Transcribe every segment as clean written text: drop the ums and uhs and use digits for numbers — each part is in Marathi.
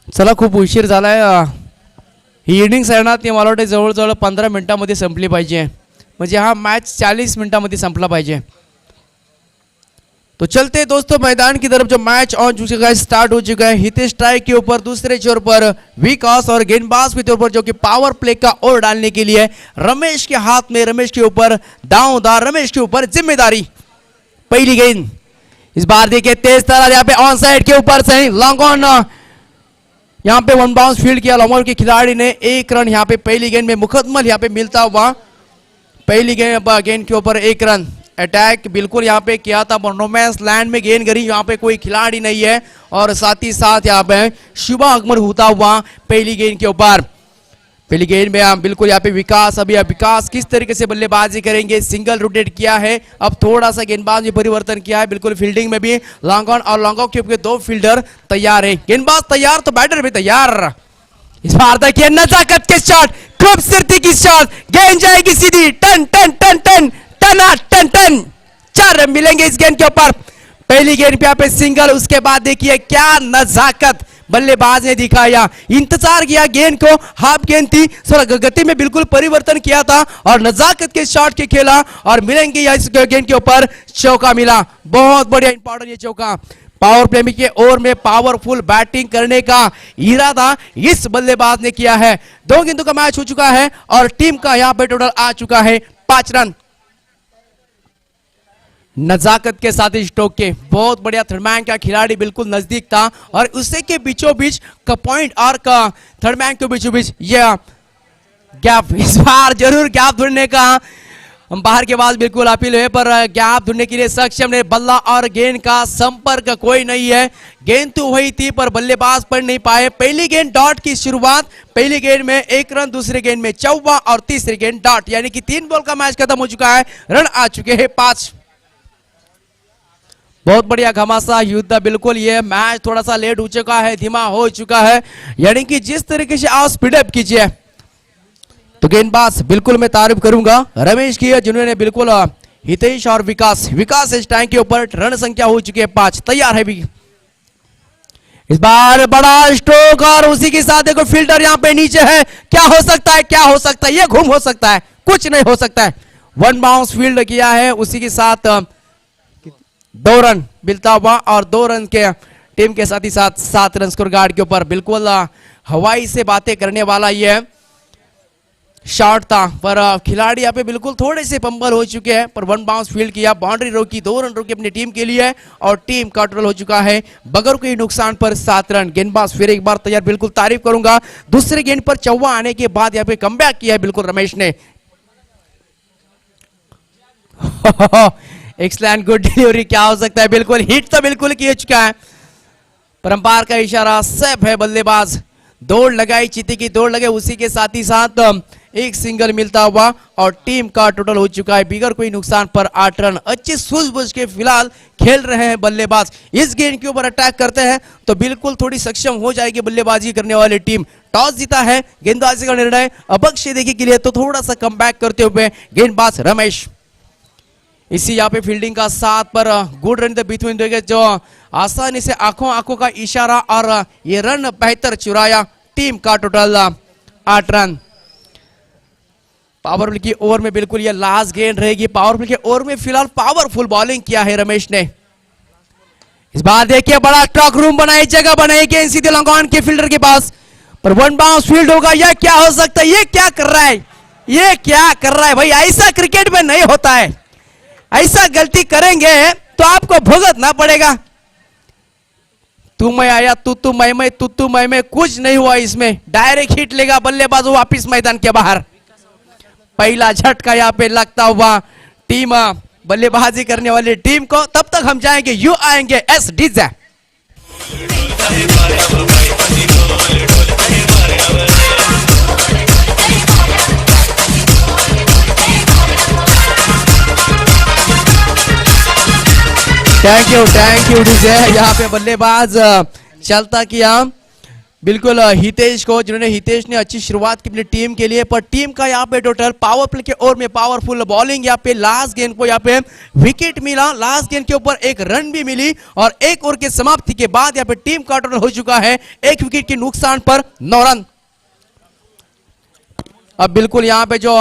चला खूप उशीर झालाय. ही इनिंग्स आहे ना ती मला वाटते जवळजवळ 15 मिनिटांमध्ये संपली पाहिजे. म्हणजे हा मैच 40 मिनटामध्ये संपला पाहिजे. तो चलते दोस्तों मैदान की तरफ जो मैच ऑन चुका है, स्टार्ट हो चुका है. हितेश स्ट्राइक के ऊपर, दूसरे छोर पर विकास और गेंदबाज के तौर पर जो कि पावर प्ले का ओवर डालने के लिए रमेश के हाथ में, रमेश के ऊपर दांवदार, रमेश के ऊपर जिम्मेदारी. पहली गेंद इस बार देखिए तेज तरह यहाँ पे ऑन साइड के ऊपर से लॉन्ग ऑन, यहाँ पे वन बाउंस फील्ड किया लॉन्ग के खिलाड़ी ने. 1 रन यहाँ पे पहली गेंद में मुकदमल यहाँ पे मिलता हुआ. पहली गेंद के ऊपर 1 रन. अटैक बिल्कुल यहाँ पे किया था, नोमैंस लैंड में गेंद करी. यहाँ पे कोई खिलाड़ी नहीं है और साथ ही साथ यहाँ पे शुभ आगमन होता हुआ पहली गेंद के ऊपर. पहली गेंद में बिल्कुल यहाँ पे विकास, अभी विकास किस तरीके से बल्लेबाजी करेंगे. सिंगल रोटेट किया है, अब थोड़ा सा गेंदबाज में परिवर्तन किया है. बिल्कुल फील्डिंग में भी लॉन्ग ऑन और लॉन्ग ऑफ के ऊपर 2 फील्डर तैयार है. गेंदबाज तैयार तो बैटर भी तैयार. इस बार देखिए नजाकत के शॉट, खूबसूरती की शॉट, गेंद जाएगी सीधी. टन टन टन टन टन टन टन. 4 रन मिलेंगे इस गेंद के ऊपर. पहली गेंद पे यहाँ पे सिंगल, उसके बाद देखिए क्या नजाकत बल्लेबाज ने दिखाया. इंतजार किया गेंद को, हाफ गेंद थी, थोड़ा गति में बिल्कुल परिवर्तन किया था और नजाकत के शॉट के खेला और मिलेंगे इस गेंद के ऊपर. चौका मिला, बहुत बढ़िया इंपॉर्टेंट ये चौका. पावर प्ले के ओवर में पावरफुल बैटिंग करने का इरादा इस बल्लेबाज ने किया है. 2 गेंदों का मैच हो चुका है और टीम का यहाँ पे टोटल आ चुका है 5 रन. नजाकत के साथ स्ट्रोक के बहुत बढ़िया थर्ड मैन का खिलाड़ी बिल्कुल नजदीक था और उसे के बीचों बीच का पॉइंट और का थर्ड मैन के बीचों बीच यह गैप. इस बार जरूर गैप ढूंढने का बाहर के बाद बिल्कुल अपील है, पर गैप ढूंढने के लिए सक्षम ने. बल्ला और गेंद का संपर्क कोई नहीं है. गेंद तो वही थी पर बल्लेबाज पढ़ नहीं पाए. पहली गेंद डॉट की शुरुआत. पहली गेंद में 1 रन, दूसरी गेंद में चौवा और तीसरी गेंद डॉट, यानी कि 3 बॉल का मैच खत्म हो चुका है. रन आ चुके हैं 5. बहुत बढ़िया घमासान युद्ध. बिल्कुल ये मैच थोड़ा सा लेट हो चुका है, धीमा हो चुका है, यानी कि जिस तरीके से आप स्पीड अप कीजिए. तो गेंदबाज बिल्कुल मैं तारीफ करूंगा रमेश की, जिन्होंने बिल्कुल हितेश और विकास इस टाइम के ऊपर. रन संख्या हो चुकी है 5. तैयार है भी. इस बार बड़ा स्ट्रोक और उसी के साथ देखो फील्डर यहाँ पे नीचे है. क्या हो सकता है, क्या हो सकता है, ये घूम हो सकता है, कुछ नहीं हो सकता है. 1 बाउंस फील्ड किया है, उसी के साथ 2 रन मिलता हुआ और 2 रन के टीम के साथ ही साथ 7 रन स्कोर गार्ड के ऊपर. बिल्कुल हवाई से बातें करने वाला ये शॉट था, पर खिलाड़ी यहाँ पे बिल्कुल थोड़े से पंबल हो चुके हैं. पर 1 बाउंस फील्ड किया, बाउंड्री रोकी, 2 रन रोकी अपनी टीम के लिए और टीम का टोटल हो चुका है बगैर कोई नुकसान पर 7 रन. गेंदबाज फिर एक बार तैयार, बिल्कुल तारीफ करूंगा. दूसरी गेंद पर चौवा आने के बाद यहाँ पे कमबैक किया है बिल्कुल रमेश ने. Excellent, good delivery. क्या हो सकता है, बिल्कुल हिट तो बिल्कुल किया चुका है. पर अंपायर का इशारा, सेफ है बल्लेबाज. दौड़ लगाई, चीती की दौड़ लगे, उसी के साथ ही साथ 1 सिंगल मिलता हुआ और टीम का टोटल हो चुका है बिगैर कोई नुकसान पर 8 रन. अच्छी सूझबूझ के फिलहाल खेल रहे हैं बल्लेबाज. इस गेंद के ऊपर अटैक करते हैं तो बिल्कुल थोड़ी सक्षम हो जाएगी बल्लेबाजी करने वाली टीम. टॉस जीता है, गेंदबाजी का निर्णय अभक्ष्य देखने के लिए, तो थोड़ा सा कमबैक करते हुए गेंदबाज रमेश. इसी यहाँ पे फील्डिंग का साथ पर गुड रन द बिटवीन देंगे, जो आसानी से आंखों का इशारा और ये रन बेहतर चुराया. टीम का टोटल 8 रन. पावर प्ले की ओवर में बिल्कुल ये लास्ट गेंद रहेगी. पावर प्ले के ओवर में फिलहाल पावरफुल बॉलिंग किया है रमेश ने. इस बार देखिए बड़ा ट्रक रूम बनाई, जगह बनाई, गेंद सीधे long on K fielder K pass, per 1 bounce field होगा. यह क्या हो सकता है, ये क्या कर रहा है, ये क्या कर रहा है भाई. ऐसा क्रिकेट में नहीं होता है. ऐसा गलती करेंगे तो आपको भुगतना पड़ेगा. तू मैं आया, तू मैं, तू मैं, कुछ नहीं हुआ इसमें. डायरेक्ट हिट लेगा बल्लेबाज वापिस मैदान के बाहर. पहला झटका यहाँ पे लगता हुआ टीम बल्लेबाजी करने वाली टीम को. तब तक हम जाएंगे, यू आएंगे S DJ. Thank you DJ. यहाँ पे बल्लेबाज चलता किया बिल्कुल हितेश को, जिन्होंने हितेश ने अच्छी शुरुआत की अपनी टीम के लिए, पर टीम का यहाँ पे टोटल पावर प्ले के ओवर में पावरफुल बॉलिंग, यहाँ पे लास्ट गेंद को यहाँ पे विकेट मिला, लास्ट गेंद के ऊपर एक रन भी मिली और एक ओवर की समाप्ति के बाद यहाँ पे टीम का टोटल हो चुका है 1 विकेट के नुकसान पर 9 रन। अब बिल्कुल यहाँ पे जो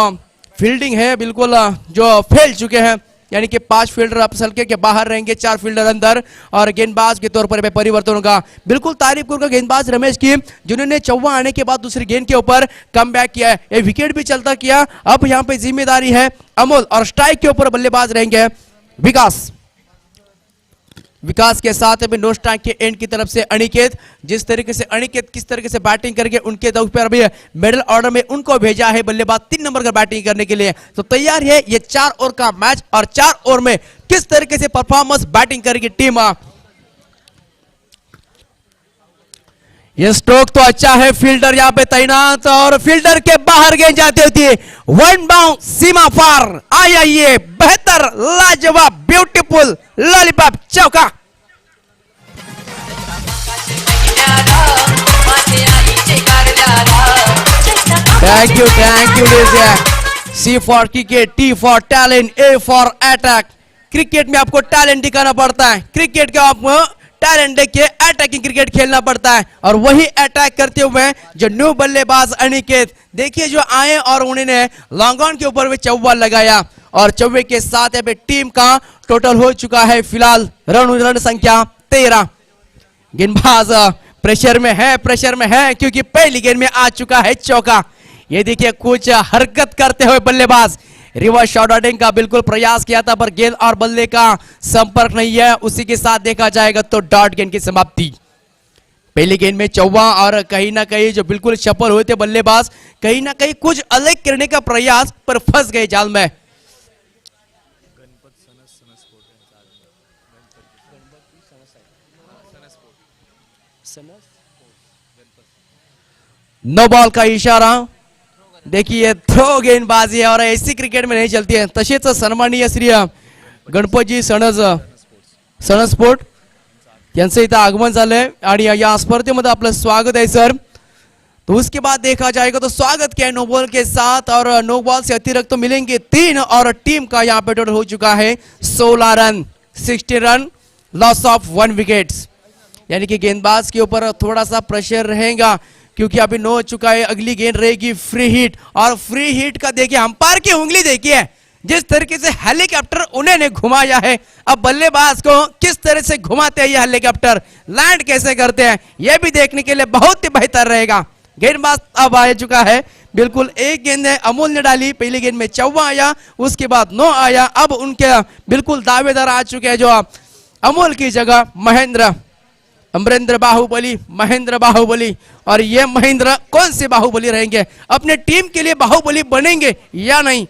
फील्डिंग है बिल्कुल जो फैल चुके हैं, यानी कि 5 फील्डर अब सल्के के बाहर रहेंगे, 4 फील्डर अंदर और गेंदबाज के तौर पर परिवर्तन होगा। बिल्कुल तारीफ करूंगा गेंदबाज रमेश की, जिन्होंने चौवा आने के बाद दूसरी गेंद के ऊपर कमबैक किया है, ये विकेट भी चलता किया। अब यहां पे जिम्मेदारी है अमोल और स्ट्राइक के ऊपर बल्लेबाज रहेंगे विकास के साथ अभी नो स्ट्राइक के एंड की तरफ से अनिकेत, जिस तरीके से अनिकेत किस तरीके से बैटिंग करके उनके दौर पर अभी मिडिल ऑर्डर में उनको भेजा है बल्लेबाज 3 नंबर का बैटिंग करने के लिए, तो तैयार है ये 4 ओवर का मैच और 4 ओवर में किस तरीके से परफॉर्मेंस बैटिंग करेगी टीम। ये स्ट्रोक तो अच्छा है, फील्डर यहां पे तैनात और फील्डर के बाहर गेंद जाती होती है, 1 बाउंस सीमा पार आया, ये बेहतर लाजवाब ब्यूटीफुल लॉलीपॉप चौका। Thank you C for cricket, T for talent, A for attack. Cricket में आपको टैलेंट दिखाना पड़ता है, क्रिकेट का आपको टैलेंट देखिए, अटैकिंग क्रिकेट खेलना पड़ता है और वही अटैक करते हुए जो न्यू बल्लेबाज अनिकेत देखिए जो आए और उन्होंने लॉन्ग ऑन के ऊपर भी चौवा लगाया और चौवे के साथ अभी टीम का टोटल हो चुका है फिलहाल रन संख्या 13। गेंदबाज प्रेशर में है क्योंकि पहली गेंद में आ चुका है चौका। ये देखिए कुछ हरकत करते हुए बल्लेबाज रिवर्स शॉट आउटिंग का बिल्कुल प्रयास किया था पर गेंद और बल्ले का संपर्क नहीं है, उसी के साथ देखा जाएगा तो डॉट गेंद की समाप्ति। पहली गेंद में चौवा और कहीं ना कहीं जो बिल्कुल सफल हुए थे बल्लेबाज, कहीं ना कहीं कुछ अलग करने का प्रयास पर फंस गए जाल में। नो बॉल का इशारा, देखिए थ्रो गेंदबाजी है और ऐसी क्रिकेट में नहीं चलती है। तसेच सन्माननीय श्री गणपतजी सणस स्पोर्ट यांचं इथं आगमन झालंय आणि या स्पर्धेमध्ये आपलं स्वागत है सर। तो उसके बाद देखा जाएगा तो स्वागत किया नो बॉल के साथ और नो बॉल से अतिरिक्त तो मिलेंगे 3 और टीम का यहाँ पे टोटल हो चुका है 16 run, 60 run, loss of 1 wickets, यानी कि गेंदबाज के ऊपर थोड़ा सा प्रेशर रहेगा क्योंकि अभी नो हो चुका है। अगली गेंद रहेगी फ्री हिट और फ्री हिट का देखिए अंपायर की उंगली देखिए जिस तरीके से हेलीकॉप्टर उन्होंने घुमाया है, अब बल्लेबाज को किस तरह से घुमाते हैं ये हेलीकॉप्टर, लैंड कैसे करते हैं ये भी देखने के लिए बहुत ही बेहतर रहेगा। गेंदबाज अब आ चुका है, बिल्कुल एक गेंद है अमोल ने डाली, पहली गेंद में चौवा आया, उसके बाद 9 आया, अब उनके बिल्कुल दावेदार आ चुके हैं जो अमोल की जगह अमरेंद्र बाहुबली, महेंद्र बाहुबली, और ये महेंद्र कौन से बाहुबली रहेंगे, अपने टीम के लिए बाहुबली बनेंगे या नहीं।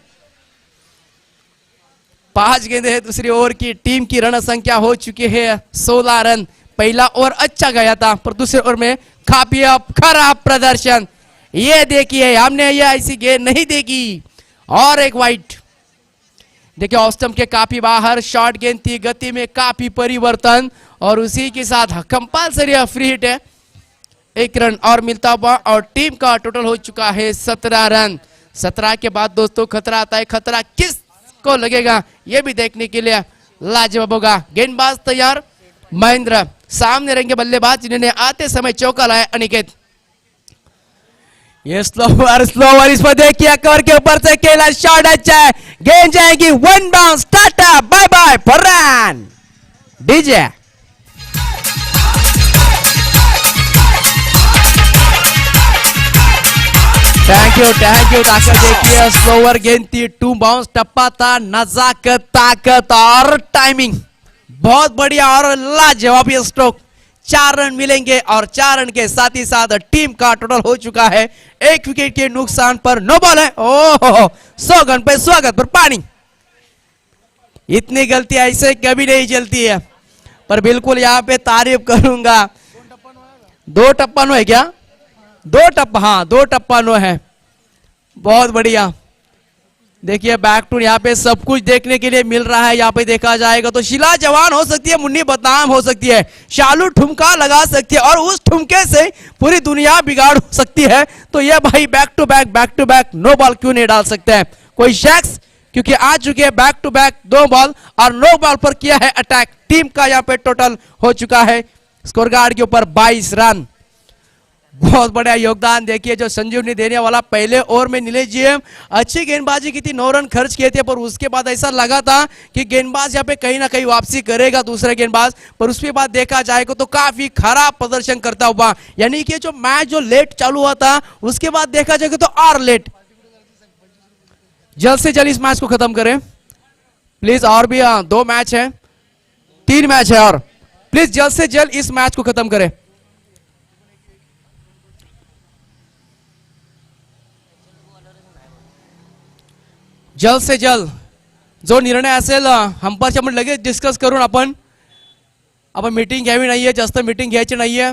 5 गेंदे है दूसरी ओवर की, टीम की रन संख्या हो चुकी है 16 रन। पहला ओवर अच्छा गया था पर दूसरे ओवर में काफी खराब प्रदर्शन, ये देखिए हमने ये ऐसी गेंद नहीं देखी। और एक वाइट, देखिए ऑस्टम के काफी बाहर, शॉर्ट गेंद थी, गति में काफी परिवर्तन और उसी के साथ कंपल्सरी फ्री हिट है, 1 रन और मिलता हुआ और टीम का टोटल हो चुका है 17 रन। 17 के बाद दोस्तों खतरा आता है, खतरा किस को लगेगा ये भी देखने के लिए लाजवाब होगा। गेंदबाज तैयार, महेंद्र सामने रहेंगे बल्लेबाज जिन्होंने आते समय चौका लाया अनिकेत। ये स्लोवर इस पर देखिए कवर के ऊपर से खेला, शॉट अच्छा है, गेंद जाएगी 1 bounce, tata bye bye four run DJ. Thank you देखिए स्लोवर गेंद थी, 2 बाउंस, टप्पा था, नजाकत, ताकत और टाइमिंग बहुत बढ़िया और लाजवाब ये स्ट्रोक। 4 रन मिलेंगे और 4 रन के साथ ही साथ टीम का टोटल हो चुका है 1 विकेट के नुकसान पर। नो बॉल है, ओह 100 गन पे स्वागत पर पानी। इतनी गलती ऐसे कभी नहीं चलती है पर बिल्कुल यहाँ पे तारीफ करूंगा। 2 टप्पा नो है क्या? 2 टप्पा, हाँ 2 टप्पा नो है, बहुत बढ़िया। देखिए बैक टू यहाँ पे सब कुछ देखने के लिए मिल रहा है। यहाँ पे देखा जाएगा तो शीला जवान हो सकती है, मुन्नी बदनाम हो सकती है, शालू ठुमका लगा सकती है और उस ठुमके से पूरी दुनिया बिगाड़ हो सकती है। तो ये भाई back to back no ball क्यों नहीं डाल सकते हैं कोई शख्स, क्योंकि आ चुके हैं बैक टू बैक 2 बॉल और 9 बॉल पर किया है अटैक। टीम का यहाँ पे टोटल हो चुका है स्कोर कार्ड के ऊपर 22 रन। बहुत बड़ा योगदान देखिए जो संजीव ने देने वाला। पहले ओवर में नीलेश जी अच्छी गेंदबाजी की थी, 9 रन खर्च किए थे, पर उसके बाद ऐसा लगा था कि गेंदबाज यहाँ पे कहीं ना कहीं वापसी करेगा दूसरे गेंदबाज, पर उसके बाद देखा जाएगा तो काफी खराब प्रदर्शन करता हुआ, यानी कि जो मैच जो लेट चालू हुआ था उसके बाद देखा जाएगा तो और लेट। जल्द से जल्द इस मैच को खत्म करें प्लीज, और भी 2 मैच है, 3 मैच है और प्लीज जल्द से जल्द इस मैच को खत्म करें। जल्द से जल्द जो निर्णय असेल अंपायरशी आपण लगेच डिस्कस करून आपण मीटिंग घ्यावी नाहीये, जास्त मीटिंग घ्यायची नाहीये,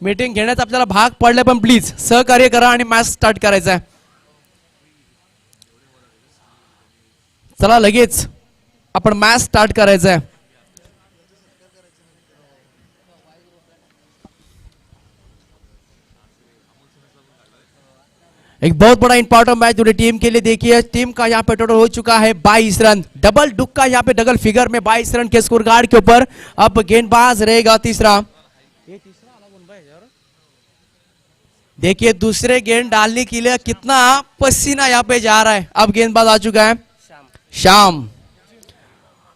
मीटिंग घेण्याचा आपल्याला भाग पडले, पण प्लीज सहकार्य करा आणि मॅच स्टार्ट करायचा आहे। चला लगेच आपण मॅच स्टार्ट करायचा आहे। एक बहुत बड़ा इंपॉर्टेंट मैच पूरी टीम के लिए। देखिए टीम का यहाँ पे टोटल हो चुका है 22 रन, डबल डुक्का यहाँ पे डबल फिगर में 22 रन के स्कोर कार्ड के ऊपर। अब गेंदबाज रहेगा तीसरा। देखिए दूसरे गेंद डालने के लिए कितना पसीना यहाँ पे जा रहा है। अब गेंदबाज आ चुका है शाम।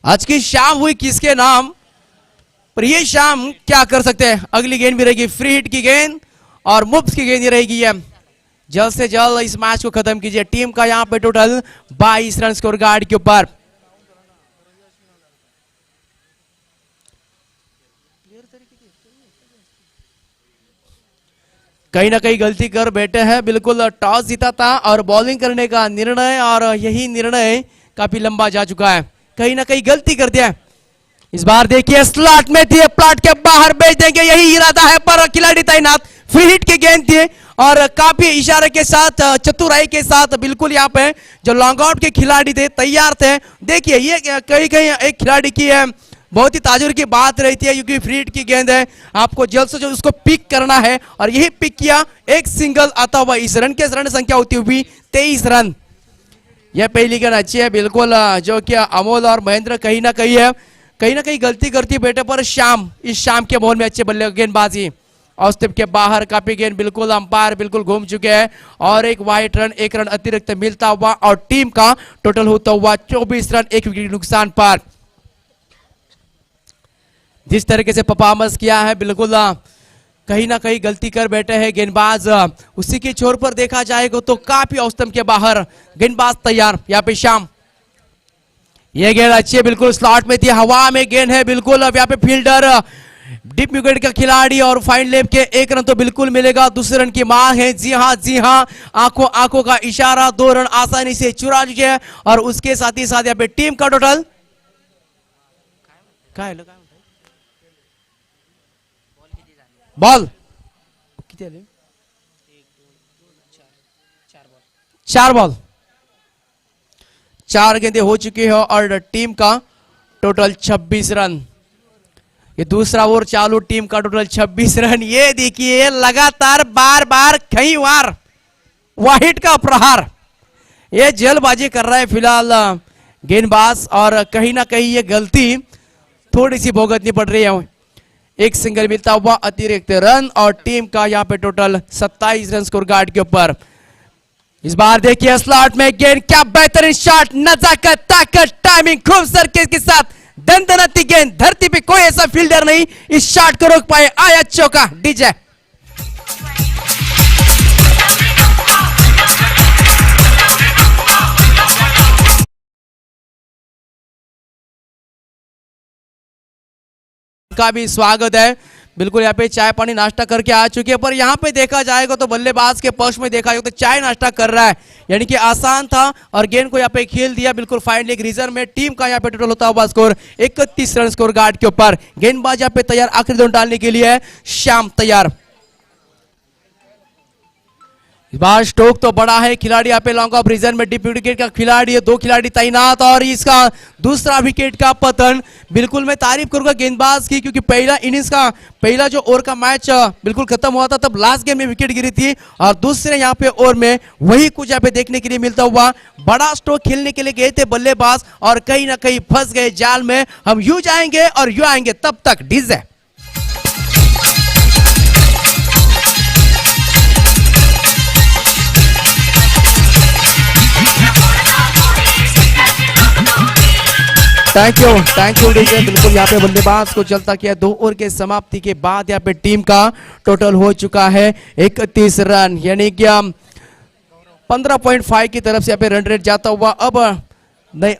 आज की शाम हुई किसके नाम, पर ये शाम क्या कर सकते हैं। अगली गेंद भी रहेगी फ्री हिट की गेंद और मुफ्त की गेंद रहेगी है। जल्द से जल्द इस मैच को खत्म कीजिए। टीम का यहां पे टोटल 22 रन स्कोर कार्ड के ऊपर। कहीं ना कहीं गलती कर बैठे हैं, बिल्कुल टॉस जीता था और बॉलिंग करने का निर्णय, और यही निर्णय काफी लंबा जा चुका है, कहीं ना कहीं गलती कर दिया। इस बार देखिए स्लॉट में थी, प्लॉट के बाहर भेज देंगे यही इरादा है, पर खिलाड़ी तैनात। फ्री हिट की गेंद थी और काफी इशारे के साथ, चतुराई के साथ बिल्कुल यहाँ पे जो लॉन्ग आउट के खिलाड़ी थे तैयार थे। देखिए ये कहीं कहीं एक खिलाड़ी की है बहुत ही ताजुर की बात रहती है, क्योंकि फ्री हिट की गेंद है, आपको जल्द से जल्द उसको पिक करना है और यही पिक किया। एक सिंगल आता हुआ इस रन के रन संख्या होती हुई 23 रन। यह पहली गेंद अच्छी है बिल्कुल, जो कि अमोल और महेंद्र कहीं ना कहीं गलती करती बेटे, पर शाम इस शाम के बॉल में अच्छे बल्ले गेंदबाजी और स्टेप के बाहर काफी गेंद बिल्कुल अंपायर बिल्कुल घूम चुके हैं और एक वाइट रन, 1 रन अतिरिक्त मिलता हुआ और टीम का टोटल होता हुआ 24 रन 1 विकेट नुकसान पर। जिस तरीके से परफॉर्मेंस किया है बिल्कुल कहीं ना कहीं गलती कर बैठे हैं गेंदबाज। उसी के छोर पर देखा जाएगा तो काफी औसतम के बाहर गेंदबाज तैयार। यहाँ पे शाम, यह गेंद अच्छी है बिल्कुल स्लॉट में थी, हवा में गेंद है बिल्कुल। अब यहाँ पे फील्डर डीप विकेट का खिलाड़ी और फाइन लेग के 1 रन तो बिल्कुल मिलेगा, दूसरे रन की मांग है। जी हाँ आंखों का इशारा, 2 रन आसानी से चुरा लीजिए और उसके साथ ही साथ यहाँ पे टीम का टोटल बॉल 4 बॉल 4 गेंदें हो चुकी है और टीम का टोटल 26 रन। ये दूसरा ओवर चालू, टीम का टोटल 26 रन। ये देखिए लगातार बार कई बार वाहिद का प्रहार, ये जल्दबाजी कर रहा है फिलहाल गेंदबाज और कहीं ना कहीं ये गलती थोड़ी सी भुगतनी पड़ रही है। एक सिंगल मिलता हुआ अतिरिक्त रन और टीम का यहाँ पे टोटल 27 रन स्कोर कार्ड के ऊपर। इस बार देखिए स्लॉट में गेंद, क्या बेहतरीन शॉट, नजाकत, ताकत, टाइमिंग, खूबसूरत के साथ दंदनाती गेंद। धरती पे कोई ऐसा फील्डर नहीं इस शॉट को रोक पाए। आया चौका डीजे। का भी स्वागत है बिल्कुल। यहाँ पे चाय पानी नाश्ता करके आ चुके हैं, पर यहाँ पे देखा जाएगा तो बल्लेबाज के पक्ष में देखा जाएगा तो चाय नाश्ता कर रहा है, यानी कि आसान था और गेंद को यहाँ पे खेल दिया बिल्कुल फाइन लेग रीजन में। टीम का यहाँ पे टोटल होता हुआ स्कोर 31 रन स्कोर कार्ड के ऊपर। गेंदबाज यहाँ पे तैयार, आखिरी 2 डालने के लिए शाम तैयार। इस बार स्ट्रोक तो बड़ा है, खिलाड़ी यहाँ पे लॉन्ग ऑफ रीजन में डीप विकेट का खिलाड़ी है, 2 खिलाड़ी तैनात और इसका दूसरा विकेट का पतन। बिल्कुल मैं तारीफ करूंगा गेंदबाज की, क्योंकि पहला इनिंग्स का पहला जो ओवर का मैच बिल्कुल खत्म हुआ था तब लास्ट गेम में विकेट गिरी थी, और दूसरे यहाँ पे ओवर में वही कुछ यहाँ पे देखने के लिए मिलता हुआ। बड़ा स्ट्रोक खेलने के लिए गए थे बल्लेबाज और कहीं ना कहीं फंस गए जाल में। हम यूं जाएंगे और यूं आएंगे, तब तक डीजे। Thank you DJ. बिल्कुल यहाँ पे बल्लेबाज को चलता किया। 2 ओवर के समाप्ति के बाद यहाँ पे टीम का टोटल हो चुका है 31 रन, यानी कि 15.5 की तरफ से यहाँ पे रन रेट जाता हुआ। अब नहीं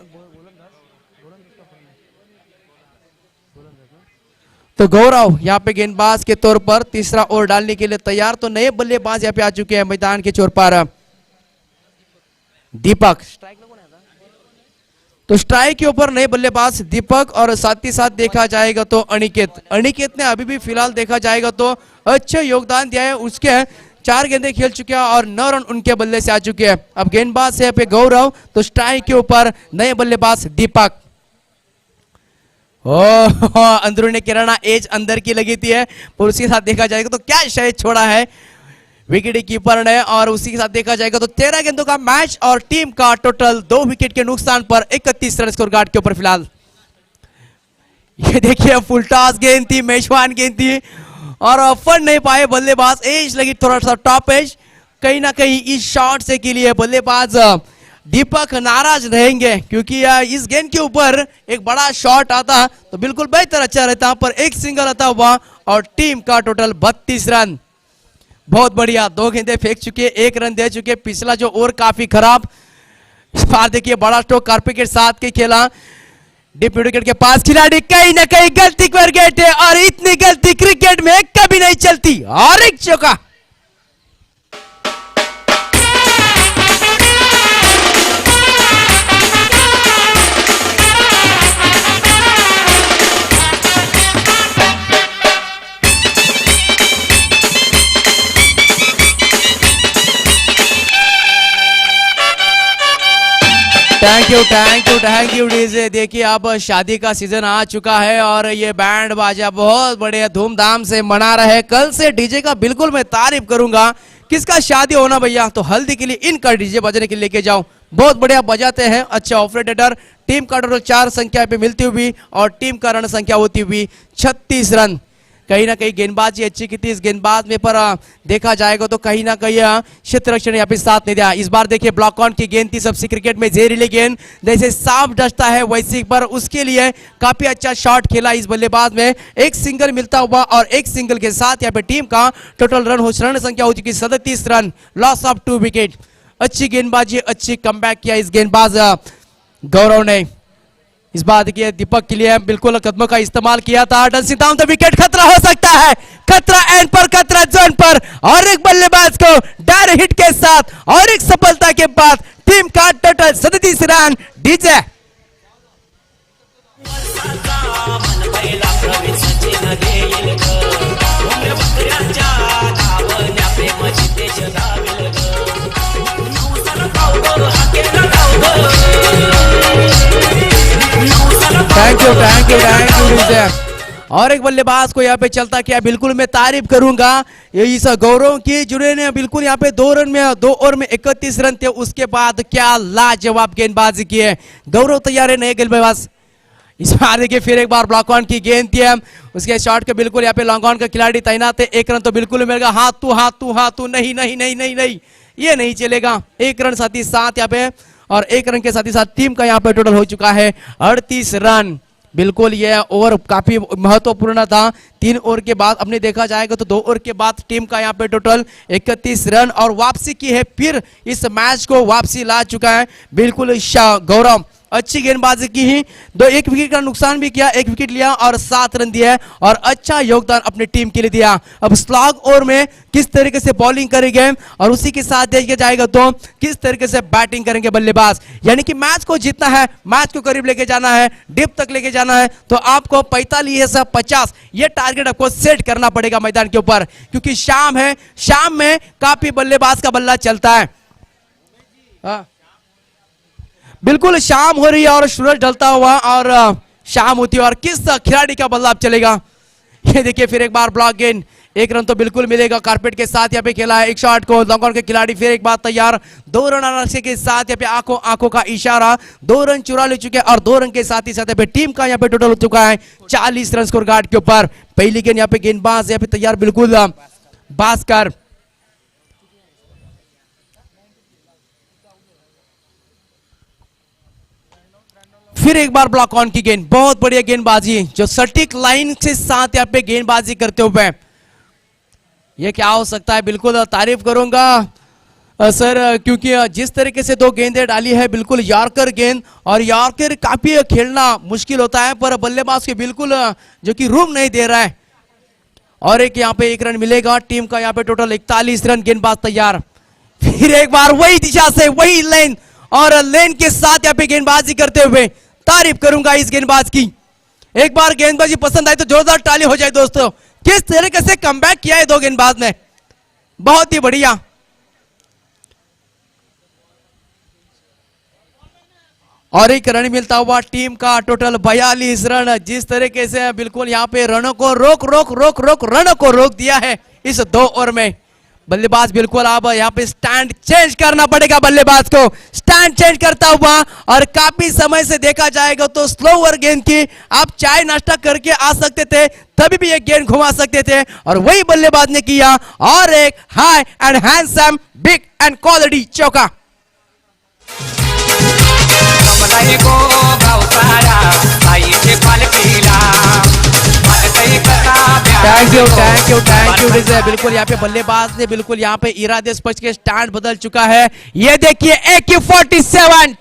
तो गौरव यहाँ पे गेंदबाज के तौर पर तीसरा ओवर डालने के लिए तैयार। तो नए बल्लेबाज यहाँ पे आ चुके हैं मैदान के चौर पर। दीपक तो स्ट्राइक के ऊपर नए बल्लेबाज दीपक, और साथ ही साथ देखा जाएगा तो अनिकेत ने अभी भी फिलहाल देखा जाएगा तो अच्छा योगदान दिया है। उसके 4 गेंदें खेल चुके हैं और 9 रन उनके बल्ले से आ चुके हैं। अब गेंदबाज से पे गौरव, तो स्ट्राइक के ऊपर नए बल्लेबाज दीपक। अंदरूनी किरणा एज अंदर की लगी थी है, और उसके साथ देखा जाएगा तो क्या शायद छोड़ा है विकेट कीपर ने, और उसी के साथ देखा जाएगा तो 13 गेंदों का मैच और टीम का टोटल 2 विकेट के नुकसान पर 31 रन स्कोर गार्ड के ऊपर फिलहाल। ये देखिए फुल टॉस गेंद थी, मेजबान गेंद थी और फड़ नहीं पाए बल्लेबाज। एज लगी थोड़ा सा टॉप एज, कहीं ना कहीं इस शॉट से के लिए बल्लेबाज दीपक नाराज रहेंगे, क्योंकि इस गेंद के ऊपर एक बड़ा शॉट आता तो बिल्कुल बेहतर अच्छा रहता, पर एक सिंगल आता हुआ और टीम का टोटल 32 रन। बहुत बढ़िया, 2 गेंदें फेंक चुके, 1 रन दे चुके। पिछला जो ओवर काफी खराब, इस बार देखिए बड़ा स्ट्रोक कार्पेट के साथ के खेला। डीप विकेट के पास खिलाड़ी कहीं ना कहीं गलती कर गए थे, और इतनी गलती क्रिकेट में कभी नहीं चलती। और एक चौका। Thank you DJ. देखिए अब शादी का सीजन आ चुका है और ये बैंड बाजा बहुत बड़े धूमधाम से मना रहे। कल से डीजे का बिल्कुल मैं तारीफ करूंगा। किसका शादी होना भैया, तो हल्दी के लिए इनका डीजे बजाने के लिए लेके जाओ, बहुत बढ़िया बजाते हैं। अच्छा ऑपरेटर। टीम का टोटल 4 संख्या पे मिलती हुई और टीम का रन संख्या होती हुई 36 रन। कहीं ना कहीं गेंदबाजी अच्छी की थी इस गेंदबाज में, पर देखा जाएगा तो कहीं ना कहीं क्षेत्र रक्षण यहाँ पे साथ नहीं दिया। इस बार देखिए ब्लॉक ऑन की गेंद थी, सबसे क्रिकेट में जहरीली गेंद, जैसे सांप डसता है वैसे, पर उसके लिए काफी अच्छा शॉट खेला इस बल्लेबाज में। एक सिंगल मिलता हुआ और एक सिंगल के साथ यहाँ पे टीम का टोटल रन संख्या हो चुकी 37 रन, लॉस ऑफ 2 विकेट। अच्छी गेंदबाजी, अच्छी कमबैक किया इस गेंदबाज गौरव ने। इस बात की दीपक के लिए बिल्कुल कदमों का इस्तेमाल किया था। डंसिंग डाउन द विकेट, खतरा हो सकता है, खतरा एंड पर, खतरा जोन पर, और एक बल्लेबाज को डायरेक्ट हिट के साथ और एक सफलता के बाद टीम का total 37 run. DJ thank you DJ. और एक बल्लेबाज को यहाँ पे चलता किया, बिल्कुल मैं तारीफ करूंगा ये इस गौरव की, जिन्होंने बिल्कुल यहाँ पे 2 ओवर में 31 रन थे, उसके बाद क्या लाजवाब गेंदबाजी की है। गौरव तैयार है, नए गेंदबाज। इस बार देखिए फिर एक बार ब्लॉक ऑन की गेंद थी, उसके शॉट के बिल्कुल यहाँ पे लॉन्ग ऑन का खिलाड़ी तैनात है। 1 रन तो बिल्कुल मिलेगा। हाथ तू नहीं नहीं नहीं नहीं नहीं, ये नहीं चलेगा। 1 रन साथ ही साथ यहाँ पे, और 1 रन के साथ ही साथ टीम का यहाँ पे टोटल हो चुका है 38 रन। बिल्कुल ये ओवर काफी महत्वपूर्ण था। 3 ओवर के बाद अपने देखा जाएगा तो 2 ओवर के बाद टीम का यहाँ पे टोटल 31 रन और वापसी की है, फिर इस मैच को वापसी ला चुका है बिल्कुल गौरव। अच्छी गेंदबाजी की ही, एक विकेट का नुकसान भी किया, एक विकेट लिया और 7 रन दिया और अच्छा योगदान अपनी टीम के लिए दिया। अब स्लॉग ओवर में किस तरीके से बॉलिंग करेंगे और उसी के साथ देखा जाएगा तो किस तरीके से बैटिंग करेंगे बल्लेबाज, यानी कि मैच को जीतना है, मैच को करीब लेके जाना है, डिप तक लेके जाना है, तो आपको 45-50 ये टारगेट आपको सेट करना पड़ेगा मैदान के ऊपर, क्योंकि शाम है, शाम में काफी बल्लेबाज का बल्ला चलता है। बिल्कुल शाम हो रही है और सूरज ढलता हुआ और शाम होती है और किस खिलाड़ी का बल्ला चलेगा। ये देखिए फिर एक बार ब्लॉक गेंद, 1 रन तो बिल्कुल मिलेगा। कारपेट के साथ यहाँ पे खेला है एक शॉट को, लॉन्ग के खिलाड़ी फिर एक बार तैयार, 2 रन आने के साथ यहाँ पे आंखों का इशारा, 2 रन चुरा ले चुके हैं और 2 रन के साथ ही साथ यहाँ पे टीम का यहाँ पे टोटल हो चुका है 40 रन स्कोर कार्ड के ऊपर। पहली गेंद यहाँ पे गेंदबाज यहाँ पे तैयार बिल्कुल भास्कर, फिर एक बार ब्लॉक ऑन की गेंद, बहुत बढ़िया गेंदबाजी जो सटीक लाइन के साथ यहाँ पे गेंदबाजी करते हुए, ये क्या हो सकता है, बिल्कुल तारीफ करूंगा सर, क्योंकि जिस तरीके से 2 गेंदें डाली है बिल्कुल यॉर्कर गेंद, और यॉर्कर काफी खेलना मुश्किल होता है पर बल्लेबाज के बिल्कुल जो कि रूम नहीं दे रहा है। और एक यहाँ पे 1 रन मिलेगा, टीम का यहाँ पे टोटल 41 रन, गेंदबाज तैयार, फिर एक बार वही दिशा से वही लेन और लेन के साथ यहाँ पे गेंदबाजी करते हुए, तारीफ करूंगा इस गेंदबाज की। एक बार गेंदबाजी पसंद आई तो जोरदार ताली हो जाए दोस्तों। किस तरीके से कमबैक किया है 2 गेंदबाज ने, बहुत ही बढ़िया। और 1 रन मिलता हुआ, टीम का टोटल 42 रन। जिस तरीके से बिल्कुल यहाँ पे रनों को रोक रनों को रोक दिया है इस 2 ओवर में। बल्लेबाज बिल्कुल अब यहाँ पे स्टैंड चेंज करना पड़ेगा, बल्लेबाज को स्टैंड चेंज करता हुआ, और काफी समय से देखा जाएगा तो स्लोवर गेंद की आप चाय नाश्ता करके आ सकते थे, तभी भी एक गेंद घुमा सकते थे, और वही बल्लेबाज ने किया और एक high and handsome big and quality चौका। थैंक यू बिल्कुल यहाँ पे बल्लेबाज ने बिल्कुल यहाँ पे इरादे स्पष्ट के स्टैंड बदल चुका है। ये देखिए AK-47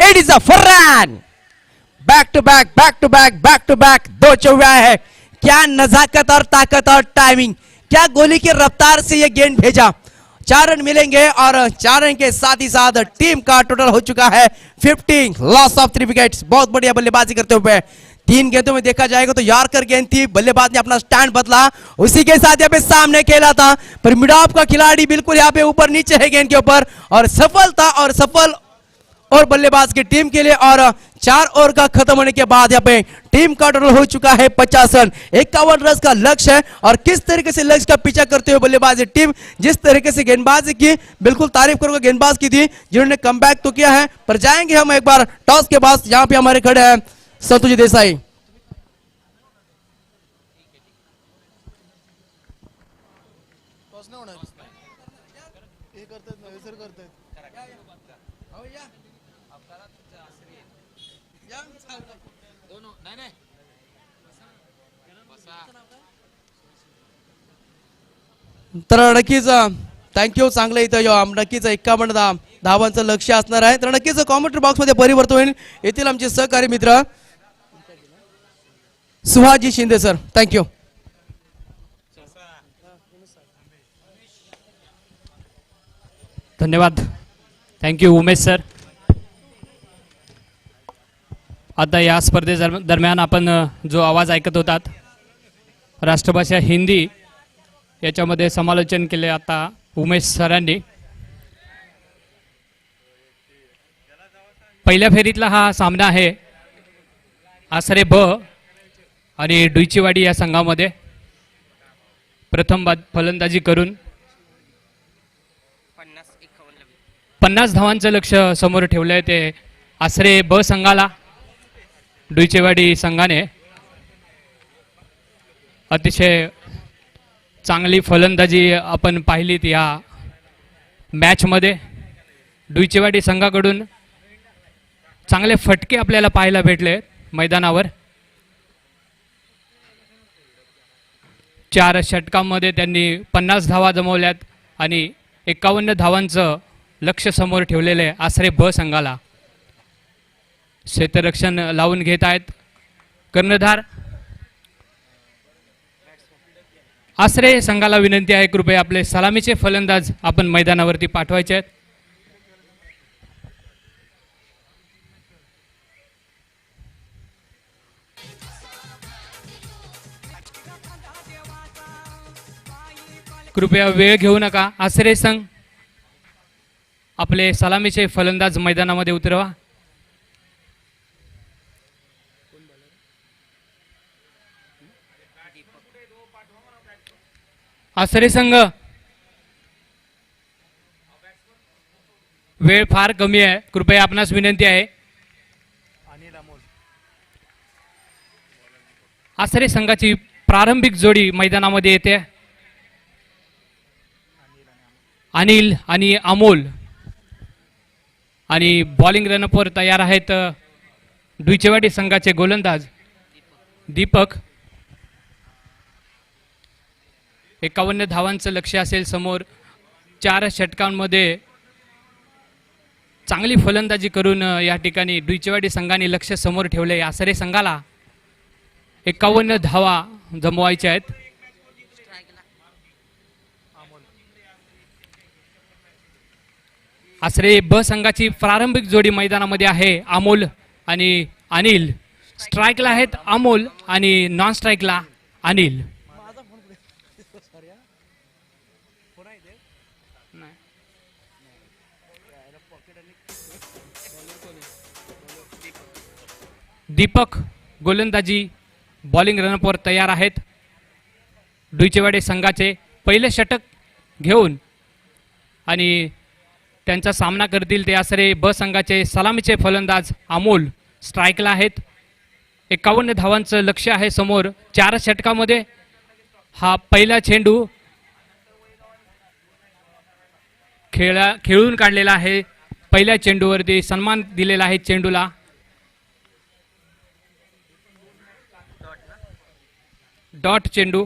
it is a run, back to back 2 चौका है। क्या नजाकत और ताकत और टाइमिंग, क्या गोली की रफ्तार से ये गेंद भेजा। 4 रन मिलेंगे और 4 रन के साथ ही साथ टीम का टोटल हो चुका है 50, लॉस ऑफ 3 विकेट्स। बहुत बढ़िया बल्लेबाजी करते हुए 3 गेंदों में देखा जाएगा तो यॉर्कर गेंद थी, बल्लेबाज ने अपना स्टैंड बदला, उसी के साथ यहाँ पे सामने खेला था, पर मिड ऑफ का खिलाड़ी बिल्कुल यहाँ पे ऊपर नीचे है गेंद के ऊपर, और सफल और बल्लेबाज की टीम के लिए। और 4 ओवर का खत्म होने के बाद यहाँ पे टीम का टोटल हो चुका है 50 रन, 51 रन का लक्ष्य है। और किस तरीके से लक्ष्य का पीछा करते हुए बल्लेबाज टीम जिस तरीके से गेंदबाजी की, बिल्कुल तारीफ करूंगा गेंदबाज की थी जिन्होंने कमबैक तो किया है। पर जाएंगे हम एक बार टॉस के बाद, जहां पे हमारे खड़े हैं सतुजी देसाई। तर नक्कीच थँक्यू, चांगलं इथं नक्कीच 51 धावांचं लक्ष असणार आहे। तर नक्कीच कॉमेंट्री बॉक्स मध्ये परिवर्तन होईल, येथील आमचे सहकारी मित्र सुहाजी शिंदे सर, थँक्यू। धन्यवाद, थँक्यू उमेश सर। आता या स्पर्धे दरम्यान आपण जो आवाज ऐकत होतात राष्ट्रभाषा हिंदी, याच्यामध्ये समालोचन केले आता उमेश सरांनी। पहिल्या फेरीतला हा सामना आहे आसरे ब आणि डुईचीवाडी या संघामध्ये। प्रथम फलंदाजी करून 50 धावांचं लक्ष्य समोर ठेवलंय ते आसरे ब संघाला। डुईचीवाडी संघाने अतिशय चांगली फलंदाजी आपण पाहिलीत या मॅचमध्ये। डुईचीवाडी संघाकडून चांगले फटके आपल्याला पाहायला भेटले मैदानावर। 4 षटकांमध्ये त्यांनी 50 धावा जमवल्यात आणि 51 धावांचं लक्ष्य समोर ठेवलेले आसरे ब संघाला। क्षेत्ररक्षण लावून घेत आहेत कर्णधार. आसरे संघाला विनंती आहे कृपया आपले सलामीचे फलंदाज आपण मैदानावरती पाठवायचे आहेत. कृपया वेळ घेऊ नका. आसरे संघ आपले सलामीचे फलंदाज मैदानामध्ये उतरवा. आसरे संघ वेळ फार कमी आहे, कृपया आपणास विनंती आहे. आसरे संघाची प्रारंभिक जोडी मैदानामध्ये येते. अनिल आणि अमोल आणि बॉलिंग रनअपवर तयार आहेत डुईचेवाडी संघाचे गोलंदाज दीपक. 51 धावांचं लक्ष्य असेल समोर. 4 षटकांमध्ये चांगली फलंदाजी करून या ठिकाणी डुईचेवाडी संघाने लक्ष्य समोर ठेवले. आसरे संघाला 51 धावा जमवायच्या आहेत. आसरे ब संघाची प्रारंभिक जोडी मैदानामध्ये आहे. अमोल आणि अनिल. स्ट्राईकला आहेत अमोल आणि नॉन स्ट्राईकला अनिल. दीपक गोलंदाजी बॉलिंग रनअपवर तयार आहेत. डुईचेवाडी संघाचे पहिले षटक घेऊन आणि त्यांचा सामना करतील ते आसरे ब संघाचे सलामीचे फलंदाज अमोल. स्ट्राईकला आहेत. 51 धावांचं लक्ष्य आहे समोर. 4 षटकामध्ये हा पहिला चेंडू खेळून काढलेला आहे. पहिल्या चेंडूवरती सन्मान दिलेला आहे चेंडूला. डॉट चेंडू.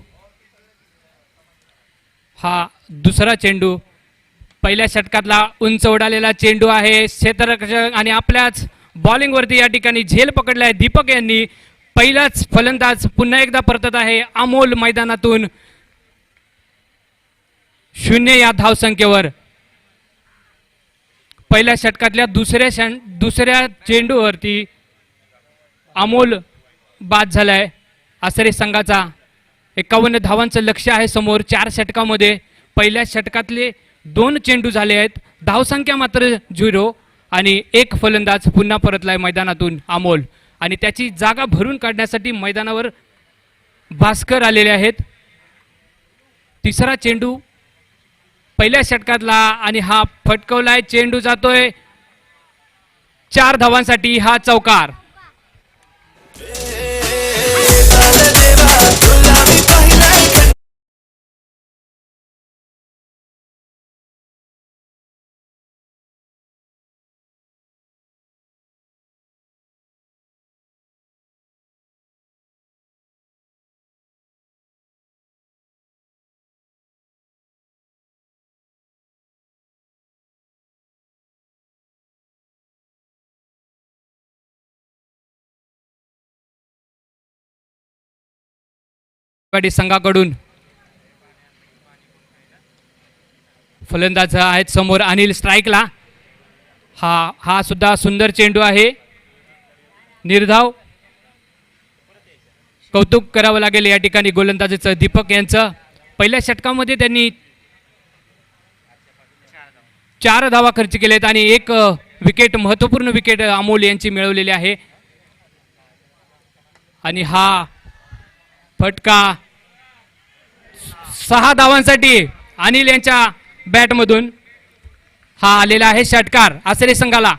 हा दुसरा चेंडू पहिल्या षटकातला उंच उडालेला चेंडू आहे. क्षेत्ररक्षक आणि आपल्याच बॉलिंगवरती या ठिकाणी झेल पकडलाय दीपक यांनी. पहिलाच फलंदाज पुन्हा एकदा परतत आहे अमोल मैदानातून 0 या धावसंख्येवर. पहिल्या षटकातल्या दुसऱ्या चेंडूवरती अमोल बाद झालाय. आसरे संघाचा 51 धावांचं लक्ष्य आहे समोर. 4 षटकामध्ये पहिल्या षटकातले 2 चेंडू झाले आहेत. धावसंख्या मात्र 0 आणि 1 फलंदाज पुन्हा परतलाय मैदानातून अमोल. आणि त्याची जागा भरून काढण्यासाठी मैदानावर भास्कर आलेले आहेत. तिसरा चेंडू पहिल्या षटकातला आणि हा फटकवलाय. चेंडू जातोय 4 धावांसाठी. हा चौकार. संघाकडून फलंदाज आहेत समोर अनिल. स्ट्राईकला हा सुद्धा सुंदर चेंडू आहे. निर्धाव. कौतुक करावं लागेल या ठिकाणी गोलंदाजीचं दीपक यांचं. पहिल्या षटकामध्ये त्यांनी 4 धावा खर्च केलेत आणि 1 विकेट, महत्त्वपूर्ण विकेट अमोल यांची मिळवलेली आहे. आणि हा फटका 6 धावांसाठी अनिल यांच्या बॅटमधून हा आलेला आहे षटकार आसरे संघाला.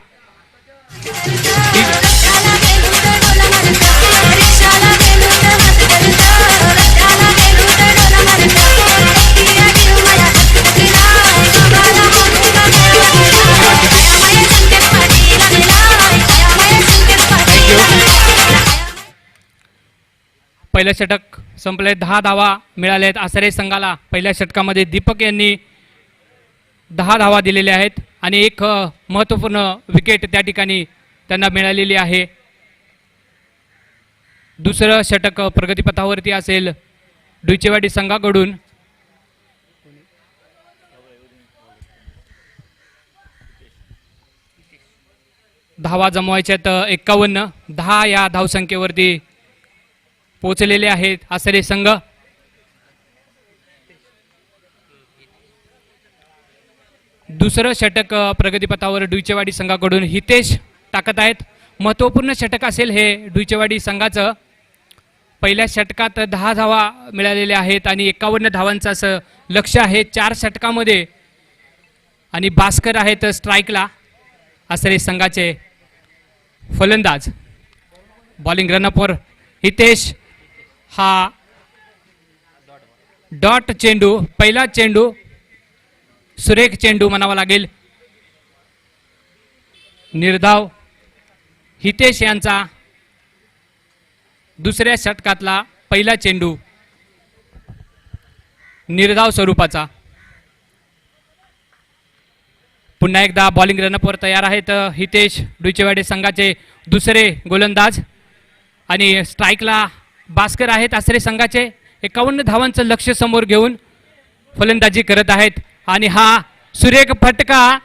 पहिलं षटक संपले. 10 धावा मिळाल्या आहेत आसरे संघाला. पहिल्या षटकामध्ये दीपक यांनी 10 धावा दिलेल्या आहेत आणि 1 महत्त्वपूर्ण विकेट त्या ठिकाणी त्यांना मिळालेली आहे. दुसरं षटक प्रगतीपथावरती असेल डुईचेवाडी संघाकडून. धावा जमवायच्यात 51. 10 या धावसंख्येवरती पोहोचलेले आहेत आसरे संघ. दुसरं षटक प्रगतीपथावर डुईचेवाडी संघाकडून हितेश टाकत आहेत. महत्त्वपूर्ण षटक असेल हे डुईचेवाडी संघाचं. पहिल्या षटकात 10 धावा मिळालेल्या आहेत आणि 51 धावांचं असं लक्ष आहे 4 षटकामध्ये. आणि भास्कर आहेत स्ट्राईकला आसरे संघाचे फलंदाज. बॉलिंग रनअपवर हितेश. हा डॉट चेंडू, पहिला चेंडू, सुरेख चेंडू म्हणावा लागेल. निर्धाव हितेश यांचा दुसऱ्या षटकातला पहिला चेंडू निर्धाव स्वरूपाचा. पुन्हा एकदा बॉलिंग रनअपवर तयार आहेत हितेश, डुईचेवाडी संघाचे दुसरे गोलंदाज. आणि स्ट्राईकला भास्कर आहेत आसरे संघाचे. 51 धावांचं लक्ष समोर घेऊन फलंदाजी करत आहेत. आणि हा सुरेख फटका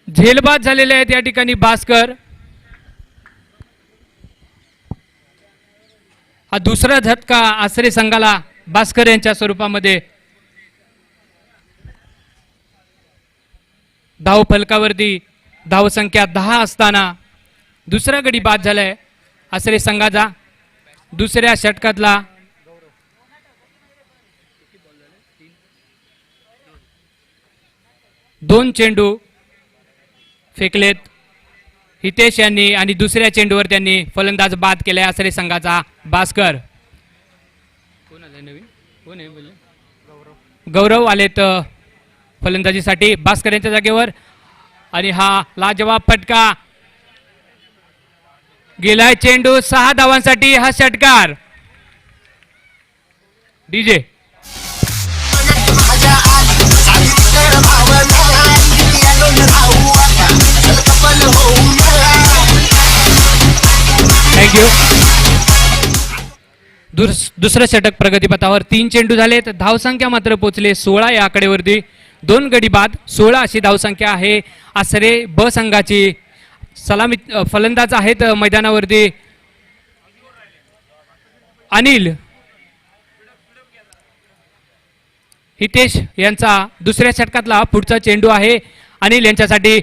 झेलबाद झालेले आहेत या ठिकाणी भास्कर. हा दुसरा झटका आसरे संघाला भास्कर यांच्या स्वरूपामध्ये. धाव फलकावरती धावसंख्या 10 असताना दुसरा गडी बाद झालाय आसरे संघाचा. दुसऱ्या षटकातला दोन चेंडू फेकलेत हितेश यांनी आणि दुसऱ्या चेंडूवर त्यांनी फलंदाज बाद केलाय आसरे संघाचा भास्कर. गौरव आलेत फलंदाजीसाठी भास्कर यांच्या जागेवर. आणि हा लाजवाब फटका गेलाय चेंडू. 6 धावांसाठी हा षटकार. DJ thank you. दुसरं षटक प्रगतीपथावर 3 चेंडू झालेत. धावसंख्या मात्र पोचले 16 या आकडेवरती. 2 गडी बाद 16 अशी धावसंख्या आहे आसरे ब संघाची. सलामी फलंदाज आहेत मैदानावरती अनिल. हितेश यांचा दुसऱ्या षटकातला पुढचा चेंडू आहे. अनिल यांच्यासाठी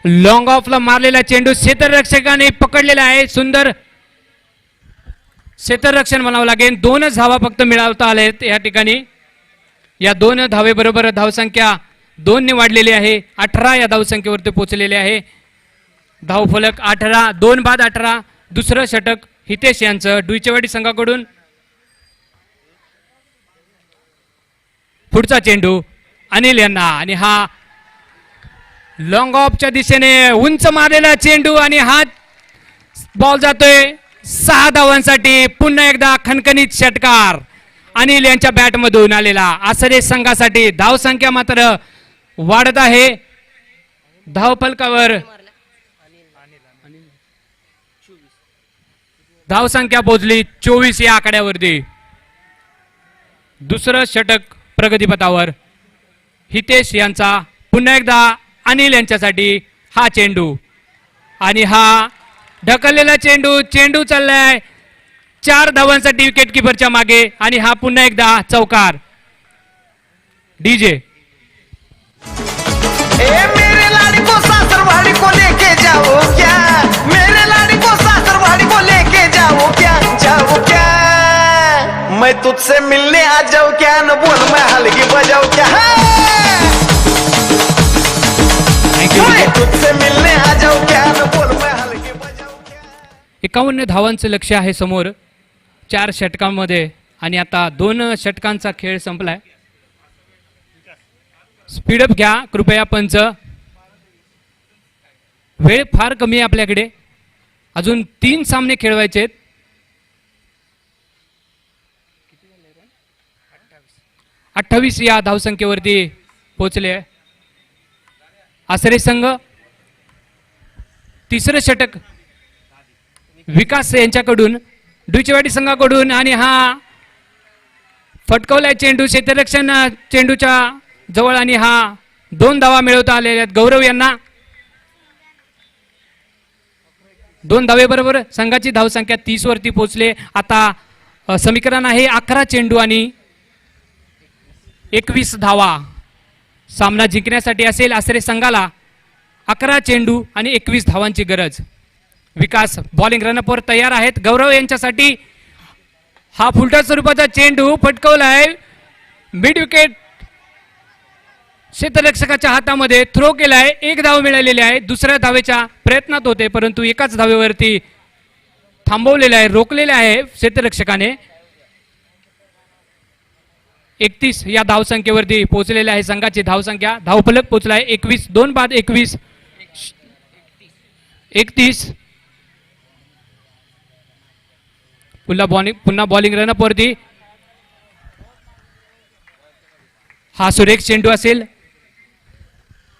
लॉंग ऑफला मारलेला चेंडू क्षेत्ररक्षकाने पकडलेला आहे. सुंदर क्षेत्ररक्षण म्हणावं लागेल. 2 धावा फक्त मिळवता आलेत या ठिकाणी. या 2 धावेबरोबर धावसंख्या 2 ने वाढलेली आहे. 18 या धावसंख्येवरती पोहोचलेले आहे. धावफलक 18, 2 बाद 18. दुसरं षटक हितेश यांचं डुईचेवाडी संघाकडून. पुढचा चेंडू अनिल यांना. आणि हा लॉंग ऑफच्या दिशेने उंच मारलेला चेंडू आणि हा बॉल जातोय 6 धावांसाठी. पुन्हा एकदा खणखणीत षटकार अनिल यांच्या बॅटमधून आलेला आसरे संघासाठी. धावसंख्या मात्र वाढत आहे. धावफलकावर धावसंख्या पोहोचली 24 या आकड्यावरती. दुसरं षटक प्रगतीपथावर हितेश यांचा. पुन्हा एकदा अनिल यांच्यासाठी हा चेंडू. आणि हा ढकललेला चेंडू. चेंडू चाललाय 4 धावांसाठी विकेट किपरच्या मागे. आणि हा पुन्हा एकदा चौकार. डीजे मेरे लाड़ी को सासरवाड़ी को लेके जाओ क्या, मेरे लाड़ी को सासरवाड़ी को लेके जाओ क्या, मैं तुझसे मिलने आ जाऊं क्या, न बोल मैं हलगी बजाऊं क्या, मैं तुझसे मिलने आ जाऊं क्या, न बोल मैं हलगी बजाऊं क्या. 51 धावांचं लक्ष आहे समोर 4 षटकांमध्ये. आणि आता 2 षटकांचा खेळ संपलाय. स्पीडअप घ्या कृपया पंच. वेळ फार कमी आहे आपल्याकडे. अजून 3 सामने खेळवायचे आहेत. 28 28 या धावसंख्येवरती पोहोचले आहे. आसरे संघ तिसरं षटक विकास यांच्याकडून डुचेवाडी संघाकडून आणि हा फटकवलाय चेंडू क्षेत्ररक्षण चेंडूच्या जवळ आणि हा 2 धावा मिळवता आलेल्या आहेत गौरव यांना. 2 धावेबरोबर संघाची धावसंख्या 30 वरती पोहोचले. आता समीकरण आहे 11 चेंडू आणि 21 धावा. सामना जिंकण्यासाठी असेल आसरे संघाला 11 चेंडू आणि 21 धावांची गरज. विकास बॉलिंग रनअपवर तयार आहेत. गौरव यांच्यासाठी हा फुलटा स्वरूपाचा चेंडू फटकवलाय मिड विकेट क्षेत्ररक्षकाच्या हातामध्ये थ्रो केलाय. 1 धाव मिळालेली आहे. दुसऱ्या धावेच्या प्रयत्नात होते परंतु एकाच धावेवरती थांबवलेले आहे रोखलेले आहे क्षेत्ररक्षकाने. 31 या धावसंख्येवरती पोहोचलेले आहे संघाची धावसंख्या. धावफलक पोहोचलाय 21. 2 बाद 21 31. पुन्हा बॉलिंग रनअप वरती हा सुरेख चेंडू असेल.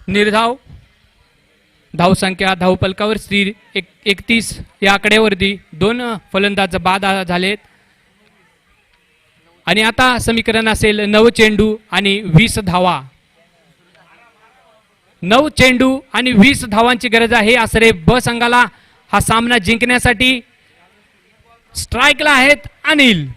निर्धाव धावसंख्या धावफलकावर स्थिर 31 या आकड्यावरती 2 फलंदाज बाद झालेत. आणि आता समीकरण असेल 9 चेंडू आणि 20 धावा. 9 चेंडू आणि 20 धावांची गरज आहे आसरे ब संघाला हा सामना जिंकण्यासाठी. स्ट्राईकला आहेत अनिल.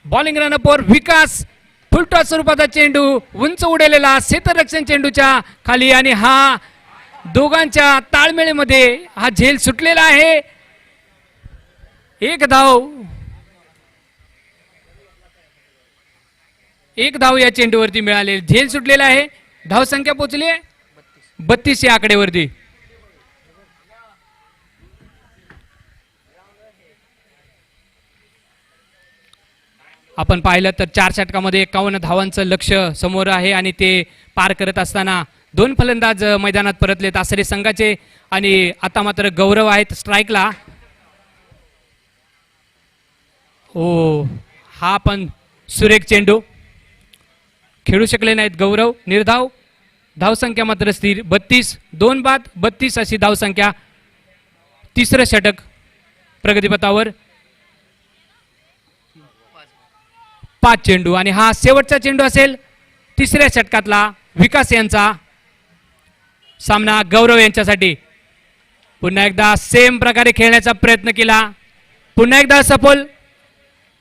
बॉलिंग रनअपवर विकास. फुलटॉस स्वरूपाचा चेंडू उंच उडलेला क्षेत्ररक्षण चेंडूच्या खाली आणि हा दोघांच्या ताळमेळीमध्ये हा झेल सुटलेला आहे. 1 धाव या चेंडूवरती मिळाले. झेल सुटलेला आहे. धावसंख्या पोहोचली आहे 32 या आकडेवरती. आपण पाहिलं तर 4 षटकामध्ये 51 धावांचं लक्ष समोर आहे आणि ते पार करत असताना 2 फलंदाज मैदानात परतलेत आसरे संघाचे. आणि आता मात्र गौरव आहेत स्ट्राईकला. हो हा पण सुरेख चेंडू खेळू शकले नाहीत गौरव. निर्धाव. धावसंख्या मात्र स्थिर 32. 2 बाद 32 अशी धावसंख्या. तिसरं षटक प्रगतीपथावर. 5 चेंडू आणि हा शेवटचा चेंडू असेल तिसऱ्या षटकातला विकास यांचा. सामना गौरव यांच्यासाठी. पुन्हा एकदा सेम प्रकारे खेळण्याचा प्रयत्न केला. पुन्हा एकदा सफल.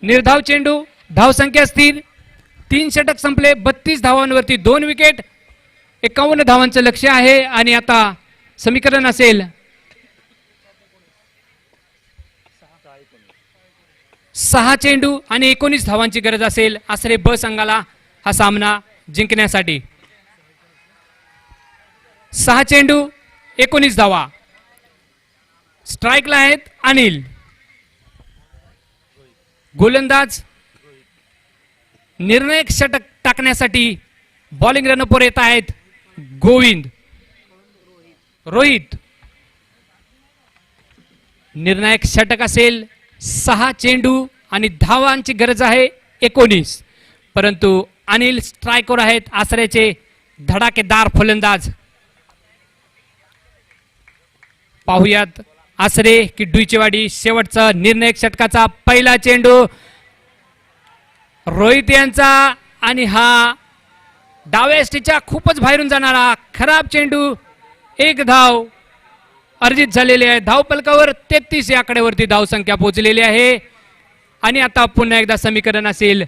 निर्धाव चेंडू. धावसंख्या स्थिर. 3 षटक संपले. 32 धावांवरती 2 विकेट. 51 धावांचं लक्ष आहे. आणि आता समीकरण असेल 6 चेंडू आणि 19 धावांची गरज असेल आसरे ब संघाला हा सामना जिंकण्यासाठी. 6 चेंडू 19 धावा. स्ट्राईकला आहेत अनिल. गोलंदाज निर्णायक षटक टाकण्यासाठी बॉलिंग रनअपवर येत आहेत गोविंद. रोहित. निर्णायक षटक असेल. 6 चेंडू आणि धावांची गरज आहे 19. परंतु अनिल स्ट्राईकवर आहेत आसऱ्याचे धडाकेदार फलंदाज. पाहुयात आसरे की डुचेवाडी. शेवटचा निर्णायक षटकाचा पहिला चेंडू रोहित यांचा आणि हा डाव्या एसटीच्या खूपच बाहेरून जाणारा खराब चेंडू. 1 धाव अर्जित झालेली आहे. धावफलकावर 33 या आकड्यावरती धावसंख्या पोहोचलेली आहे. आणि आता पुन्हा एकदा समीकरण असेल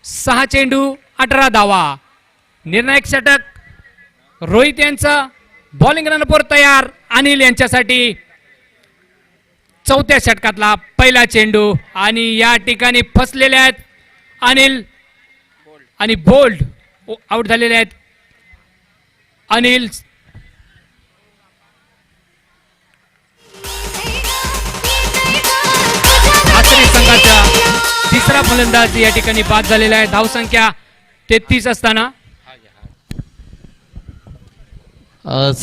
6 चेंडू 18 धावा. निर्णायक षटक रोहित यांचा. बॉलिंग रनअपवर तयार अनिल यांच्यासाठी. 4थ्या षटकातला पहिला चेंडू आणि या ठिकाणी फसलेले आहेत अनिल आणि बोल्ड आउट झालेले आहेत अनिल. आसरे संघाचा तिसरा फलंदाज या ठिकाणी बाद झालेला आहे. धावसंख्या 33 असताना.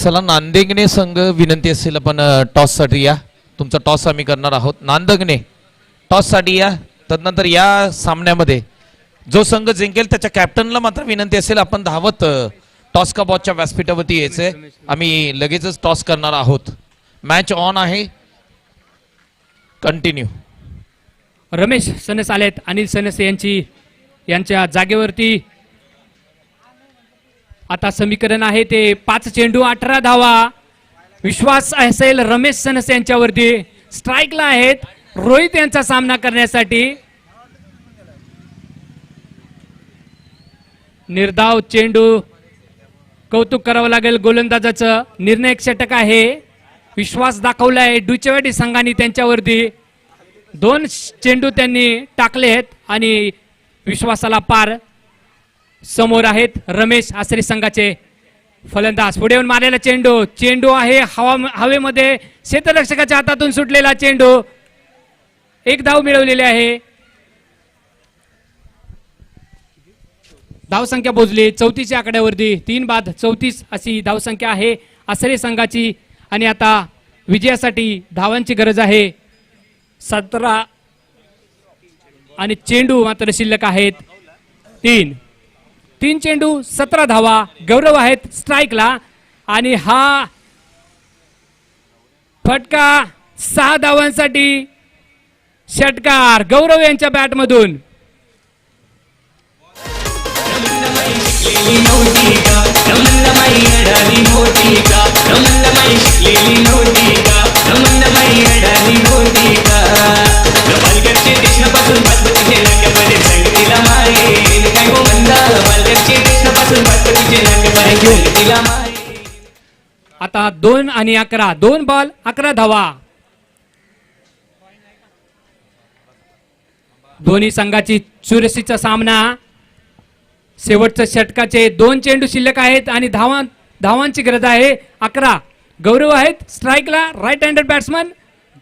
चला नांदेगणे संघ विनंती असेल आपण टॉस साठी या. तुमचा टॉस आम्ही करणार आहोत. नांदगणे टॉस साठी या. तदनंतर या सामन्यामध्ये जो संघ जिंकेल त्याच्या कॅप्टनला मात्र विनंती असेल आपण धावत टॉस का बॉलच्या व्यासपीठावरती यायचंय. आम्ही लगेचच टॉस करणार आहोत. मॅच ऑन आहे. कंटिन्यू. रमेश सनस आलेत. अनिल सनस यांच्या जागेवरती आता समीकरण आहे ते 5 चेंडू 18 धावा. विश्वास असेल रमेश सनस यांच्यावरती. स्ट्राईकला आहेत रोहित यांचा सामना करण्यासाठी. निर्धाव चेंडू. कौतुक करावं लागेल गोलंदाजाचं. निर्णायक षटक आहे. विश्वास दाखवलाय डुचेवाडी संघाने त्यांच्यावरती. 2 चेंडू त्यांनी टाकले आहेत आणि विश्वासाला पार. समोर आहेत रमेश आसरे संघाचे फलंदाज. पुढे येऊन मारलेला चेंडू आहे हवेमध्ये. क्षेत्ररक्षकाच्या हातातून सुटलेला चेंडू. 1 धाव मिळवलेली आहे. धावसंख्या पोहोचली 34 आकड्यावरती. 3 बाद 34 अशी धावसंख्या आहे आसरे संघाची. आणि आता विजयासाठी धावांची गरज आहे. 17 आणि चेंडू मात्र शिल्लक आहेत 3 चेंडू 17 धावा. गौरव आहेत स्ट्राईकला आणि हा फटका 6 धावांसाठी. षटकार गौरव यांच्या बॅटमधून. आता 2 आणि 11. 2 बॉल 11 धावा. दोन्ही संघाची चुरशीचा सामना. शेवटच्या षटकाचे 2 चेंडू शिल्लक आहेत आणि धावांची गरज आहे 11. गौरव आहेत स्ट्राईकला. Right handed batsman.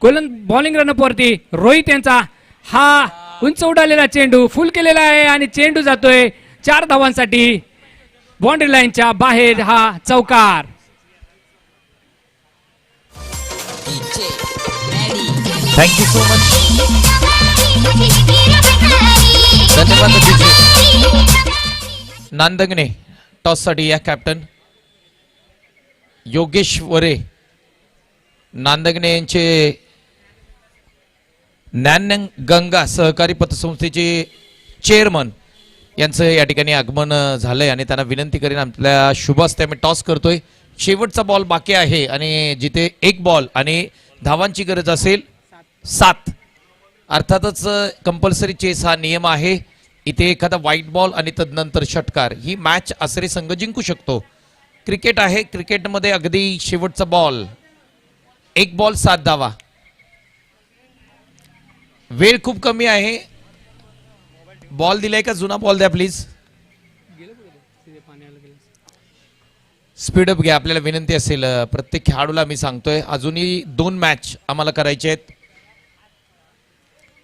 Bowling run up वरती रोहित यांचा हा उंच उडालेला चेंडू फुल केलेला आहे आणि चेंडू जातोय 4 धावांसाठी. बाउंड्री लाईनच्या बाहेर हा चौकार. Thank you so much. धन्यवाद. नांदगणे टॉस साठी या कॅप्टन. योगेश वरे नांदगणे यांचे ज्ञान गंगा सहकारी पतसंस्थेचे चेअरमन यांचं या ठिकाणी आगमन झालंय आणि त्यांना विनंती करीन आपल्या शुभ हस्ते आम्ही टॉस करतोय. शेवटचा बॉल बाकी आहे आणि जिथे 1 बॉल आणि धावांची गरज असेल 7. अर्थातच कंपल्सरी चेस हा नियम आहे. इथे एखादा व्हाईट बॉल आणि तदनंतर षटकार ही मॅच आसरे संघ जिंकू शकतो. क्रिकेट आहे. क्रिकेटमध्ये अगदी शेवटचा बॉल 1 बॉल 7 धावा. वेळ खूप कमी आहे. बॉल दिलाय का जुना बॉल द्या प्लीज. स्पीडअप घ्या आपल्याला विनंती असेल. प्रत्येक खेळाडूला मी सांगतोय अजूनही 2 मॅच आम्हाला करायचे आहेत.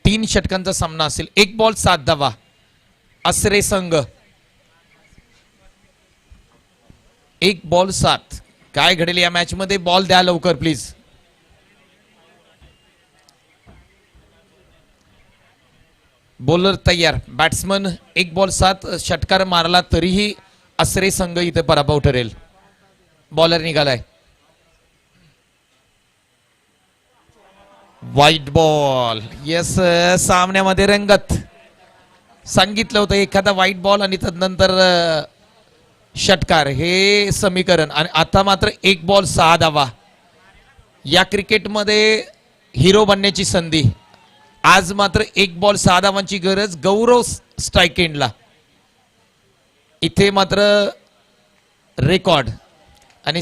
3 षटकांचा सामना असेल. 1 बॉल 7 धावा. आसरे संघ 1 बॉल 7. काय घडेल या मॅच मध्ये. बॉल द्या लवकर प्लीज. बॉलर तयार. Batsman 1 ball 7. षटकार मारला तरीही आसरे संघ इथे पराभव ठरेल. बॉलर निघालाय. White ball. येस. सामन्यामध्ये रंगत. सांगितलं होतं एखादा व्हाईट बॉल आणि तदनंतर षटकार हे समीकरण. आणि आता मात्र 1 बॉल 6 धावा. या क्रिकेटमध्ये हिरो बनण्याची संधी. आज मात्र 1 बॉल 6 धावांची गरज. गौरव स्ट्राईक एंडला. इथे मात्र रेकॉर्ड आणि